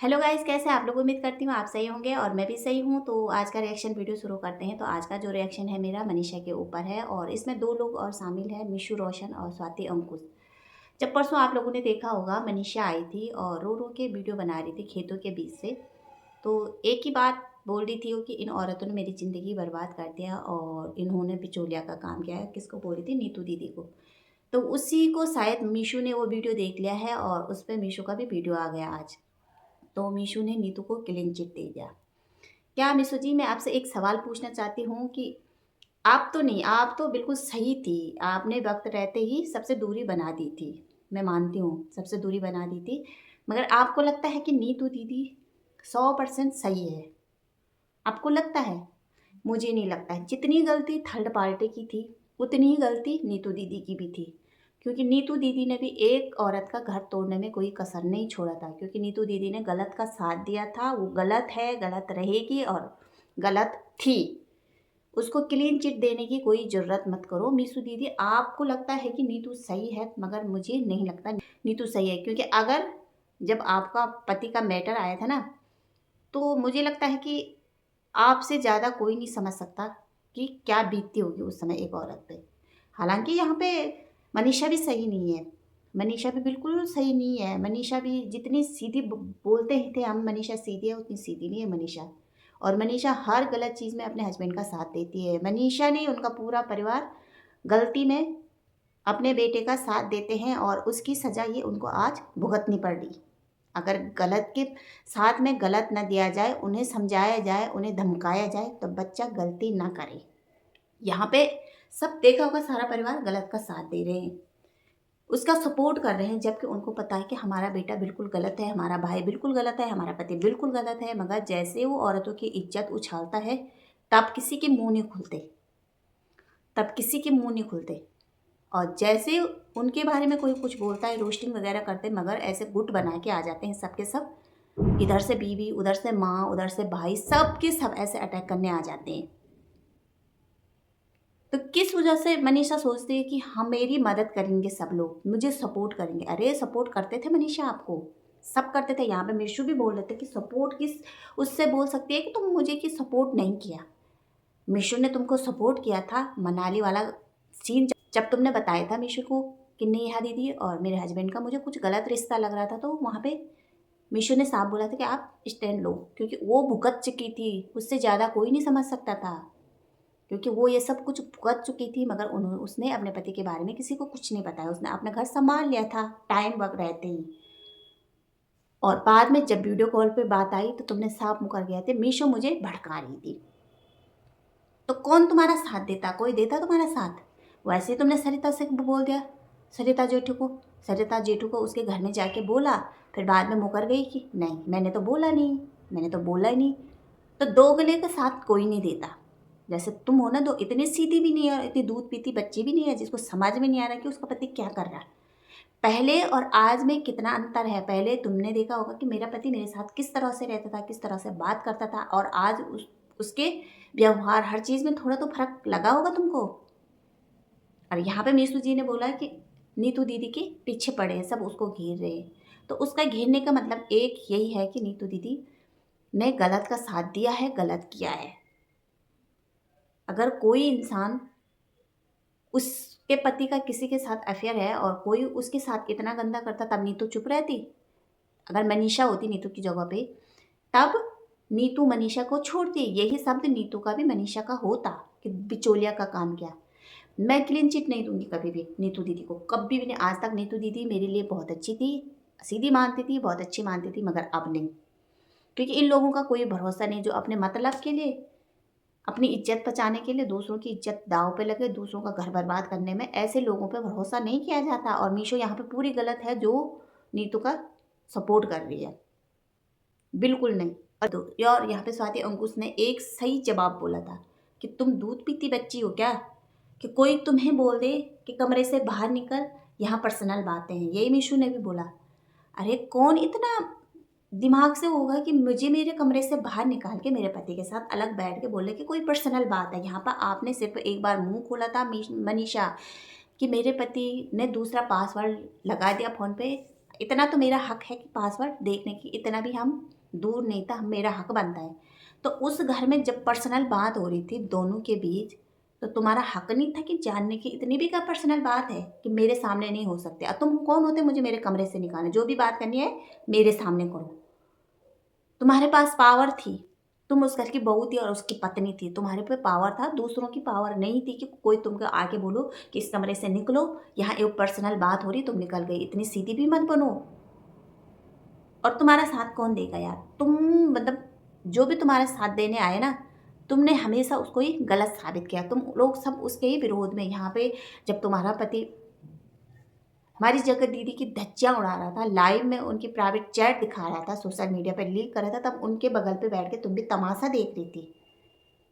Hello guys, कैसे हैं आप लोग। उम्मीद करती हूँ आप सही होंगे और मैं भी सही हूँ। तो आज का रिएक्शन वीडियो शुरू करते हैं। तो आज का जो रिएक्शन है मेरा मनीषा के ऊपर है और इसमें दो लोग और शामिल है, मिशु रोशन और स्वाति अंकुश। जब परसों आप लोगों ने देखा होगा, मनीषा आई थी और रो रो के वीडियो बना रही थी खेतों के बीच से। तो एक ही बात बोल रही थी वो कि इन औरतों ने मेरी ज़िंदगी बर्बाद कर दिया और इन्होंने बिचौलिया का काम किया है। किसको बोल रही थी? नीतू दीदी को। तो उसी को शायद मीशू ने वो वीडियो देख लिया है और उस पर मीशू का भी वीडियो आ गया आज। तो मीशू ने नीतू को क्लीन चिट दे दिया। क्या मीशू जी, मैं आपसे एक सवाल पूछना चाहती हूँ कि आप तो नहीं, आप तो बिल्कुल सही थी। आपने वक्त रहते ही सबसे दूरी बना दी थी। मैं मानती हूँ सबसे दूरी बना दी थी। मगर आपको लगता है कि नीतू दीदी 100% सही है? आपको लगता है? मुझे नहीं लगता है। जितनी गलती थर्ड पार्टी की थी उतनी ही गलती नीतू दीदी की भी थी। क्योंकि नीतू दीदी ने भी एक औरत का घर तोड़ने में कोई कसर नहीं छोड़ा था। क्योंकि नीतू दीदी ने गलत का साथ दिया था। वो गलत है, गलत रहेगी और गलत थी। उसको क्लीन चिट देने की कोई ज़रूरत मत करो। मीशू दीदी, आपको लगता है कि नीतू सही है, मगर मुझे नहीं लगता नीतू सही है। क्योंकि अगर जब आपका पति का मैटर आया था ना, तो मुझे लगता है कि आपसे ज़्यादा कोई नहीं समझ सकता कि क्या बीतती होगी उस समय एक औरत पे। हालाँकि यहाँ पे मनीषा भी सही नहीं है। मनीषा भी बिल्कुल सही नहीं है। मनीषा भी जितनी सीधी बोलते ही थे हम मनीषा सीधी है, उतनी सीधी नहीं है मनीषा। और मनीषा हर गलत चीज़ में अपने हस्बैंड का साथ देती है। मनीषा नहीं, उनका पूरा परिवार गलती में अपने बेटे का साथ देते हैं और उसकी सज़ा ये उनको आज भुगतनी पड़ रही। अगर गलत के साथ में गलत ना दिया जाए, उन्हें समझाया जाए, उन्हें धमकाया जाए, तो बच्चा गलती ना करे। यहाँ पे सब देखा होगा, सारा परिवार गलत का साथ दे रहे हैं, उसका सपोर्ट कर रहे हैं, जबकि उनको पता है कि हमारा बेटा बिल्कुल गलत है, हमारा भाई बिल्कुल गलत है, हमारा पति बिल्कुल गलत है। मगर जैसे वो औरतों की इज्जत उछालता है, तब किसी के मुंह नहीं खुलते, तब किसी के मुंह नहीं खुलते। और जैसे उनके बारे में कोई कुछ बोलता है, रोस्टिंग वगैरह करते, मगर ऐसे गुट बना के आ जाते हैं सबके सब। इधर से बीवी, उधर से माँ, उधर से भाई, सब के सब ऐसे अटैक करने आ जाते हैं। तो किस वजह से मनीषा सोचती है कि हम मेरी मदद करेंगे, सब लोग मुझे सपोर्ट करेंगे? अरे सपोर्ट करते थे मनीषा आपको, सब करते थे। यहाँ पे मिशु भी बोल रहे थे कि सपोर्ट किस उससे बोल सकती है कि तुम मुझे कि सपोर्ट नहीं किया। मिशु ने तुमको सपोर्ट किया था। मनाली वाला सीन जब तुमने बताया था मिशु को कि नेहा दीदी और मेरे हस्बैंड का मुझे कुछ गलत रिश्ता लग रहा था, तो वहाँ पे मिशु ने साफ बोला था कि आप स्टैंड लो। क्योंकि वो भुगत चुकी थी, उससे ज़्यादा कोई नहीं समझ सकता था। क्योंकि वो ये सब कुछ भुगत चुकी थी, मगर उसने अपने पति के बारे में किसी को कुछ नहीं बताया। उसने अपना घर संभाल लिया था टाइम वक्त रहते ही। और बाद में जब वीडियो कॉल पे बात आई तो तुमने साफ मुकर गया थे, मीशो मुझे भड़का रही थी। तो कौन तुम्हारा साथ देता? कोई देता तुम्हारा साथ? वैसे ही तुमने सरिता से बोल दिया, सरिता जेठू को। सरिता जेठू को उसके घर में जाके बोला, फिर बाद में मुकर गई कि नहीं मैंने तो बोला नहीं, मैंने तो बोला ही नहीं। तो दो गले का साथ कोई नहीं देता। जैसे तुम हो ना, दो इतनी सीधी भी नहीं है और इतनी दूध पीती बच्ची भी नहीं है जिसको समझ में नहीं आ रहा कि उसका पति क्या कर रहा है। पहले और आज में कितना अंतर है। पहले तुमने देखा होगा कि मेरा पति मेरे साथ किस तरह से रहता था, किस तरह से बात करता था, और आज उसके व्यवहार हर चीज़ में थोड़ा तो फर्क लगा होगा तुमको। और यहाँ पे मीसू जी ने बोला कि नीतू दीदी के पीछे पड़े हैं, सब उसको घेर रहे हैं। तो उसका घेरने का मतलब एक यही है कि नीतू दीदी ने गलत का साथ दिया है, गलत किया है। अगर कोई इंसान, उसके पति का किसी के साथ अफेयर है और कोई उसके साथ इतना गंदा करता, तब नीतू चुप रहती? अगर मनीषा होती नीतू की जगह पे, तब नीतू मनीषा को छोड़ती। यही शब्द नीतू का भी मनीषा का होता कि बिचौलिया का काम किया। मैं क्लीन चिट नहीं दूंगी कभी भी नीतू दीदी को, कभी भी नहीं। आज तक नीतू दीदी मेरे लिए बहुत अच्छी थी, सीधी मानती थी, बहुत अच्छी मानती थी, मगर अब नहीं। क्योंकि इन लोगों का कोई भरोसा नहीं, जो अपने मतलब के लिए, अपनी इज्जत बचाने के लिए दूसरों की इज्जत दांव पे लगे, दूसरों का घर बर्बाद करने में, ऐसे लोगों पे भरोसा नहीं किया जाता। और मीशो यहाँ पे पूरी गलत है जो नीतू का सपोर्ट कर रही है, बिल्कुल नहीं। और यहाँ पे स्वाति अंकुश ने एक सही जवाब बोला था कि तुम दूध पीती बच्ची हो क्या, कि कोई तुम्हें बोल दे कि कमरे से बाहर निकल, यहाँ पर्सनल बातें हैं। यही मीशू ने भी बोला। अरे कौन इतना दिमाग से होगा कि मुझे मेरे कमरे से बाहर निकाल के मेरे पति के साथ अलग बैठ के बोले कि कोई पर्सनल बात है। यहाँ पर आपने सिर्फ एक बार मुंह खोला था मनीषा कि मेरे पति ने दूसरा पासवर्ड लगा दिया फ़ोन पे, इतना तो मेरा हक है कि पासवर्ड देखने की, इतना भी हम दूर नहीं था, मेरा हक बनता है। तो उस घर में जब पर्सनल बात हो रही थी दोनों के बीच, तो तुम्हारा हक नहीं था कि जानने की? इतनी भी क्या पर्सनल बात है कि मेरे सामने नहीं हो सकते? अब तुम कौन होते मुझे मेरे कमरे से निकालने? जो भी बात करनी है मेरे सामने करो। तुम्हारे पास पावर थी, तुम उस घर की बहू थी और उसकी पत्नी थी, तुम्हारे पे पावर था, दूसरों की पावर नहीं थी कि कोई तुमको आके बोलो कि इस कमरे से निकलो, यहाँ एक पर्सनल बात हो रही, तुम निकल गई। इतनी सीधी भी मत बनो। और तुम्हारा साथ कौन देगा यार? तुम मतलब जो भी तुम्हारे साथ देने आए ना, तुमने हमेशा उसको ही गलत साबित किया। तुम लोग सब उसके ही विरोध में यहाँ पे, जब तुम्हारा पति हमारी जगत दीदी की धज्जियां उड़ा रहा था, लाइव में उनकी प्राइवेट चैट दिखा रहा था, सोशल मीडिया पे लीक कर रहा था, तब उनके बगल पे बैठ के तुम भी तमाशा देख रही थी।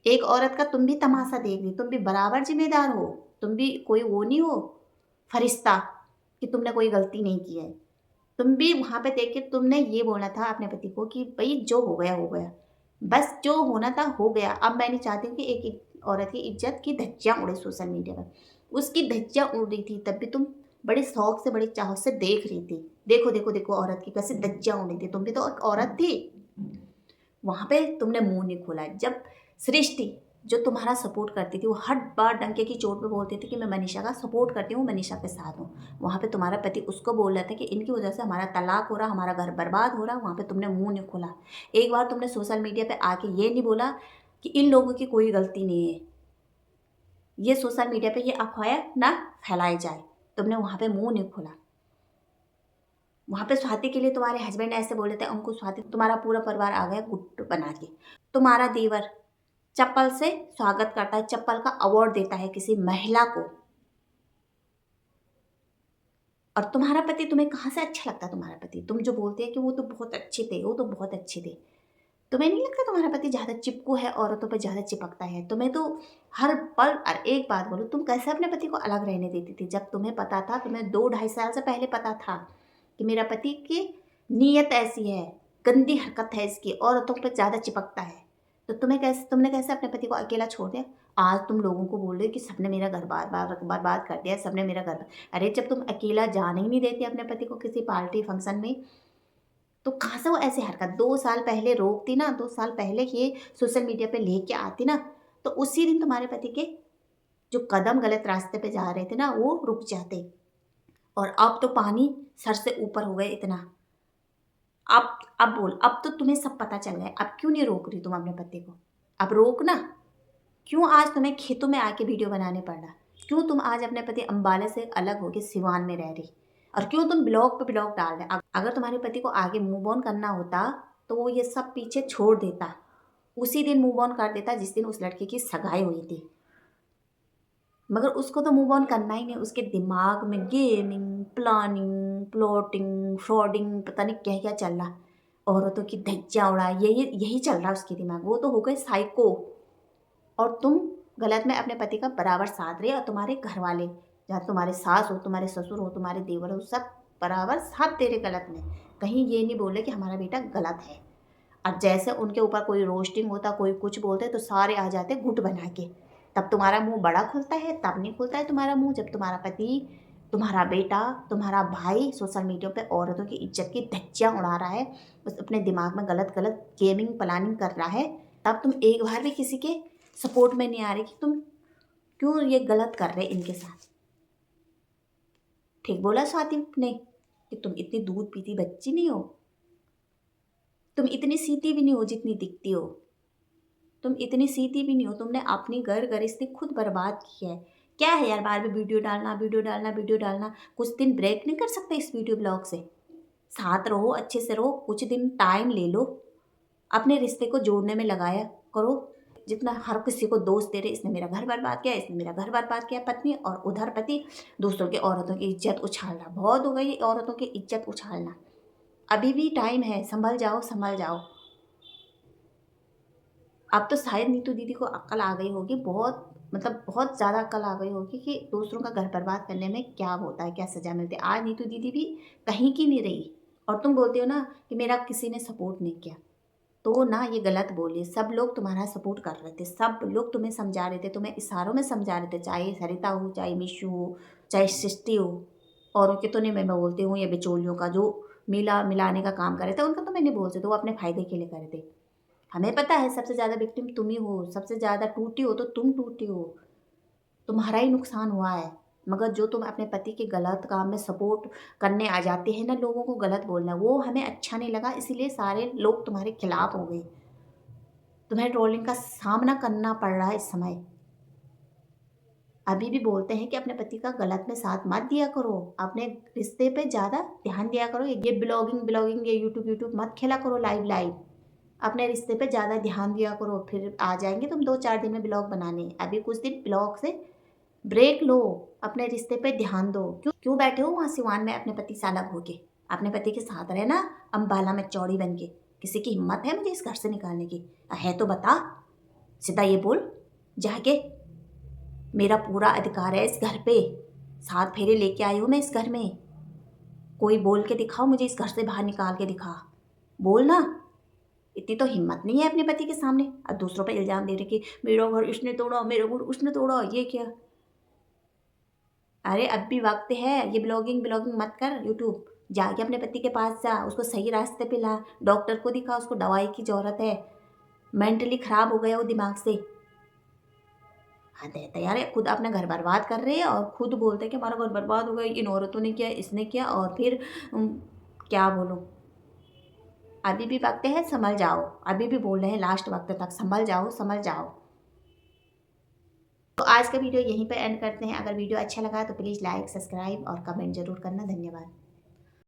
एक औरत का तुम भी तमाशा देख रही, तुम भी बराबर जिम्मेदार हो। तुम भी कोई वो नहीं हो फरिश्ता कि तुमने कोई गलती नहीं की है। तुम भी वहां पे देख के तुमने ये बोलना था अपने पति को कि भाई जो हो गया हो गया, बस जो होना था हो गया। अब मैं नहीं चाहती हूँ कि एक औरत की इज्जत की धज्जियां उड़े सोशल मीडिया पर। उसकी धज्जियां उड़ रही थी तब भी तुम बड़े शौक से, बड़े चाव से देख रही थी। देखो देखो देखो औरत की कैसे धज्जियां उड़ रही थी, तुम भी तो एक औरत थी। वहां पे तुमने मुंह नहीं खोला। जब सृष्टि जो तुम्हारा सपोर्ट करती थी, वो हर बार डंके की चोट पे बोलती थी कि मैं मनीषा का सपोर्ट करती हूँ, मनीषा के साथ हूँ। वहां पे तुम्हारा पति उसको बोल रहा था कि इनकी वजह से हमारा तलाक हो रहा, हमारा घर बर्बाद हो रहा। वहां पे तुमने मुंह नहीं खोला। एक बार तुमने सोशल मीडिया पे आके ये नहीं बोला कि इन लोगों की कोई गलती नहीं है, ये सोशल मीडिया पे ये अफवाह ना फैलाई जाए। तुमने वहां पे मुंह नहीं खोला। वहां पे स्वाति के लिए तुम्हारे हस्बैंड ऐसे बोले थे, उनको स्वाति तुम्हारा पूरा परिवार आ गया गुट बना के। तुम्हारा देवर चप्पल से स्वागत करता है, चप्पल का अवार्ड देता है किसी महिला को। और तुम्हारा पति तुम्हें कहाँ से अच्छा लगता? तुम्हारा पति, तुम जो बोलते हैं कि वो तो बहुत अच्छे थे, वो तो बहुत अच्छे थे, तुम्हें नहीं लगता तुम्हारा पति ज़्यादा चिपकू है, औरतों पर ज़्यादा चिपकता है? तुम्हें तो हर पल। और एक बात बोलो, तुम कैसे अपने पति को अलग रहने देती थी जब तुम्हें पता था, तुम्हें 2-2.5 साल से पहले पता था कि मेरा पति की नीयत ऐसी है, गंदी हरकत है इसकी, औरतों पर ज़्यादा चिपकता है। तो तुमने कैसे अपने पति को अकेला छोड़ दिया? आज तुम लोगों को बोल रहे हो कि सबने मेरा घर बार बार बर्बाद कर दिया, सबने मेरा घर। अरे जब तुम अकेला जाने ही नहीं देती अपने पति को किसी पार्टी फंक्शन में, तो कहाँ से वो ऐसी हरकत 2 साल पहले रोकती ना, 2 साल पहले ये सोशल मीडिया पे लेके आती ना, तो उसी दिन तुम्हारे पति के जो कदम गलत रास्ते पे जा रहे थे ना, वो रुक जाते। और अब तो पानी सर से ऊपर हो गए इतना। अब बोल, अब तो तुम्हें सब पता चल गया, अब क्यों नहीं रोक रही तुम अपने पति को? अब रोक ना। क्यों आज तुम्हें खेतों में आके वीडियो बनाने पड़ रहा? क्यों तुम आज अपने पति अंबाला से अलग होके सिवान में रह रही? और क्यों तुम ब्लॉग पे ब्लॉग डाल रहे? अगर तुम्हारे पति को आगे मूव ऑन करना होता तो वो ये सब पीछे छोड़ देता, उसी दिन मूव ऑन कर देता जिस दिन उस लड़के की सगाई हुई थी। मगर उसको तो मूव ऑन करना ही नहीं, उसके दिमाग में गेमिंग, प्लानिंग, प्लॉटिंग, फ्रॉडिंग, पता नहीं क्या क्या चल रहा। औरतों की धज्जियां उड़ा, यही यही चल रहा उसके दिमाग। वो तो हो गए साइको। और तुम गलत में अपने पति का बराबर साथ रहे, और तुम्हारे घर वाले, जहाँ तुम्हारे सास हो, तुम्हारे ससुर हो, तुम्हारे देवर हो, सब बराबर साथ तेरे गलत में। कहीं ये नहीं बोले कि हमारा बेटा गलत है। और जैसे उनके ऊपर कोई रोस्टिंग होता, कोई कुछ बोलते, तो सारे आ जाते गुट बना के। तब तुम्हारा मुंह बड़ा खुलता है, तब नहीं खुलता है तुम्हारा मुंह जब तुम्हारा पति, तुम्हारा बेटा, तुम्हारा भाई सोशल मीडिया पे औरतों की इज्जत की धज्जियां उड़ा रहा है, बस अपने दिमाग में गलत गलत गेमिंग प्लानिंग कर रहा है। तब तुम एक बार भी किसी के सपोर्ट में नहीं आ रही कि तुम क्यों ये गलत कर रहे इनके साथ। ठीक बोला स्वाति ने कि तुम इतनी दूध पीती बच्ची नहीं हो, तुम इतनी सीती भी नहीं हो जितनी दिखती हो, तुम इतनी सीती भी नहीं हो। तुमने अपनी घर गृहस्थी खुद बर्बाद की है। क्या है यार, बार बार वीडियो डालना, वीडियो डालना, वीडियो डालना? कुछ दिन ब्रेक नहीं कर सकते इस वीडियो ब्लॉग से? साथ रहो, अच्छे से रहो, कुछ दिन टाइम ले लो, अपने रिश्ते को जोड़ने में लगाया करो। जितना हर किसी को दोष दे रहे, इसने मेरा घर बर्बाद किया, इसने मेरा घर बर्बाद किया पत्नी, और उधर पति दूसरों की औरतों की इज्जत उछालना। बहुत हो गई औरतों की इज्जत उछालना। अभी भी टाइम है, संभल जाओ, संभल जाओ। अब तो शायद नीतू दीदी को अक्ल आ गई होगी, बहुत मतलब बहुत ज़्यादा अक्ल आ गई होगी कि दूसरों का घर बर्बाद करने में क्या होता है, क्या सज़ा मिलती है। आज नीतू दीदी भी कहीं की नहीं रही। और तुम बोलते हो ना कि मेरा किसी ने सपोर्ट नहीं किया, तो ना ये गलत बोलिए। सब लोग तुम्हारा सपोर्ट कर रहे थे, सब लोग तुम्हें समझा रहे थे, तुम्हें इशारों में समझा रहे थे, चाहे सरिता हो, चाहे मिशू हो, चाहे सृष्टि हो, औरों के तो नहीं मैं बोलती हूँ, ये बिचौलियों का जो मिलाने का काम कर रहे थे उनका तो मैं नहीं बोल सकती, वो अपने फ़ायदे के लिए कर रहे थे। हमें पता है सबसे ज़्यादा विक्टिम तुम ही हो, सबसे ज़्यादा टूटी हो तो तुम टूटी हो, तुम्हारा ही नुकसान हुआ है। मगर जो तुम अपने पति के गलत काम में सपोर्ट करने आ जाते हैं ना, लोगों को गलत बोलना, वो हमें अच्छा नहीं लगा, इसीलिए सारे लोग तुम्हारे खिलाफ हो गए। तुम्हें ट्रोलिंग का सामना करना पड़ रहा है इस समय। अभी भी बोलते हैं कि अपने पति का गलत में साथ मत दिया करो, अपने रिश्ते पे ज़्यादा ध्यान दिया करो। ये ब्लॉगिंग ये यूट्यूब मत खेला करो लाइव। अपने रिश्ते पे ज़्यादा ध्यान दिया करो, फिर आ जाएंगे तुम 2-4 दिन में ब्लॉग बनाने। अभी कुछ दिन ब्लॉग से ब्रेक लो, अपने रिश्ते पे ध्यान दो। क्यों क्यों बैठे हो वहाँ सिवान में अपने पति से अलग होके? अपने पति के साथ रहना, अम्बाला में चौड़ी बन के। किसी की हिम्मत है मुझे इस घर से निकालने की? है तो बता, सीधा ये बोल जाके। मेरा पूरा अधिकार है इस घर पे, 7 फेरे लेके आई हूँ मैं इस घर में। कोई बोल के दिखाओ, मुझे इस घर से बाहर निकाल के दिखा। बोल ना, इतनी तो हिम्मत नहीं है अपने पति के सामने। अब दूसरों पर इल्ज़ाम दे रहे कि मेरा घर इसने तोड़ा, मेरा घर उसने तोड़ा, ये क्या? अरे अब भी वक्त है, ये ब्लॉगिंग मत कर। यूट्यूब जाके अपने पति के पास जा, उसको सही रास्ते पे ला, डॉक्टर को दिखा, उसको दवाई की ज़रूरत है, मेंटली ख़राब हो गया वो दिमाग से। हद है तो यार, खुद अपना घर बर्बाद कर रहे हैं और खुद बोलते हैं कि हमारा घर बर्बाद हो गया, इन औरतों ने किया, इसने किया। और फिर क्या बोलूँ। अभी भी वक्त है, संभल जाओ। अभी भी बोल रहे हैं लास्ट वक्त तक, संभल जाओ संभल जाओ। तो आज का वीडियो यहीं पर एंड करते हैं। अगर वीडियो अच्छा लगा तो प्लीज़ लाइक, सब्सक्राइब और कमेंट जरूर करना। धन्यवाद।